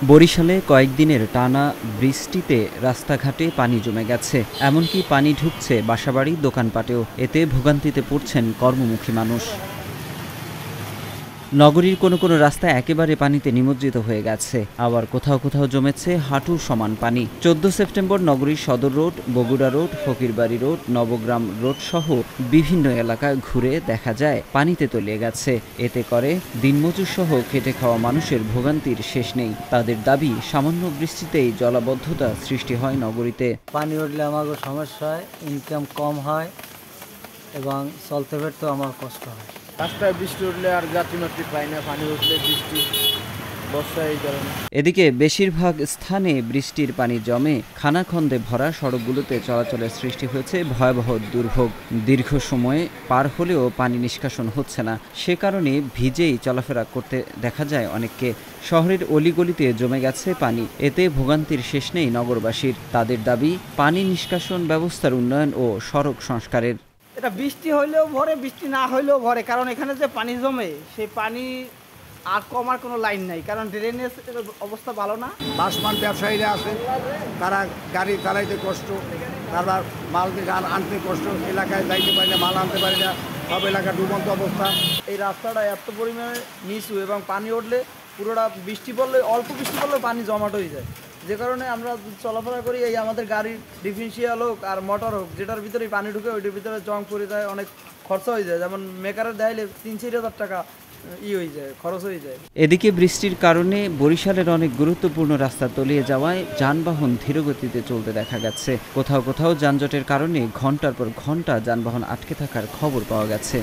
বরিশালে কয়েকদিনের টানা বৃষ্টিতে রাস্তাঘাটে পানি জমে গেছে, এমনকি পানি ঢুকছে বাসাবাড়ি, দোকানপাটেও। এতে ভোগান্তিতে পড়ছেন কর্মমুখী মানুষ। নগরীর কোনো কোনো রাস্তা একেবারে পানিতে নিমজ্জিত হয়ে গেছে, আবার কোথাও কোথাও জমেছে হাঁটুর সমান পানি। 14 সেপ্টেম্বর নগরীর সদর road, Bogura road, Fakirbari road, Nabagram road সহ বিভিন্ন এলাকা ঘুরে দেখা যায় পানিতে তলিয়ে গেছে। এতে করে দিনমজুর সহ খেটে খাওয়া মানুষের ভোগান্তির শেষ নেই। তাদের দাবি, সামান্য বৃষ্টিতেই জলাবদ্ধতা সৃষ্টি হয় নগরীতে। পানি উঠলে আমার সমস্যা হয়, ইনকাম কম হয় এবং চলতে ফিরতেও আমার কষ্ট হয়। রাস্তায় বৃষ্টি উঠলে আর যাত্রী মাত্রী পায় না, পানি উঠলে বৃষ্টি বর্ষায় এই কারণে। এদিকে বেশিরভাগ স্থানে বৃষ্টির পানি জমে খানাখন্দে ভরা সড়কগুলোতে চলাচলের সৃষ্টি হয়েছে ভয়াবহ দুর্ভোগ। দীর্ঘ সময়ে পার হলেও পানি নিষ্কাশন হচ্ছে না, সে কারণে ভিজেই চলাফেরা করতে দেখা যায় অনেককে। শহরের অলিগলিতে জমে গেছে পানি, এতে ভোগান্তির শেষ নেই নগরবাসীর। তাদের দাবি, পানি নিষ্কাশন ব্যবস্থার উন্নয়ন ও সড়ক সংস্কারের। এটা বৃষ্টি হইলেও ভরে, বৃষ্টি না হইলেও ভরে, কারণ এখানে যে পানি জমে সেই পানি আর কমার কোনো লাইন নাই, কারণ ড্রেনেজ অবস্থা ভালো না। বাসমান ব্যবসায়ীরা আছে, তারা গাড়ি চালাইতে কষ্ট, তারপর মাল আনতে কষ্ট, এলাকায় যাইতে পারি না, মাল আনতে পারি না, সব এলাকা ডুবন্ত অবস্থা। এই রাস্তাটা এত পরিমাণে নিচু এবং পানি উঠলে পুরোটা বৃষ্টি পড়লে, অল্প বৃষ্টি পড়লে পানি জমাট হয়ে যায়, যে কারণে আমরা চলাফেরা করি এই আমাদের গাড়ির ডিফারেন্সিয়াল হোক আর মোটর হোক, যেটার ভিতরে পানি ঢুকে ওইটার ভিতরে জং পড়ে যায়, অনেক খরচা হয়ে যায়। যেমন মেকারের দেখাইলে 3-4 হাজার টাকা হয়ে যায়, খরচ হয়ে যায়। এদিকে বৃষ্টির কারণে বরিশালের অনেক গুরুত্বপূর্ণ রাস্তা তলিয়ে যাওয়ায় যানবাহন ধীরগতিতে চলতে দেখা গেছে। কোথাও কোথাও যানজটের কারণে ঘন্টার পর ঘন্টা যানবাহন আটকে থাকার খবর পাওয়া গেছে।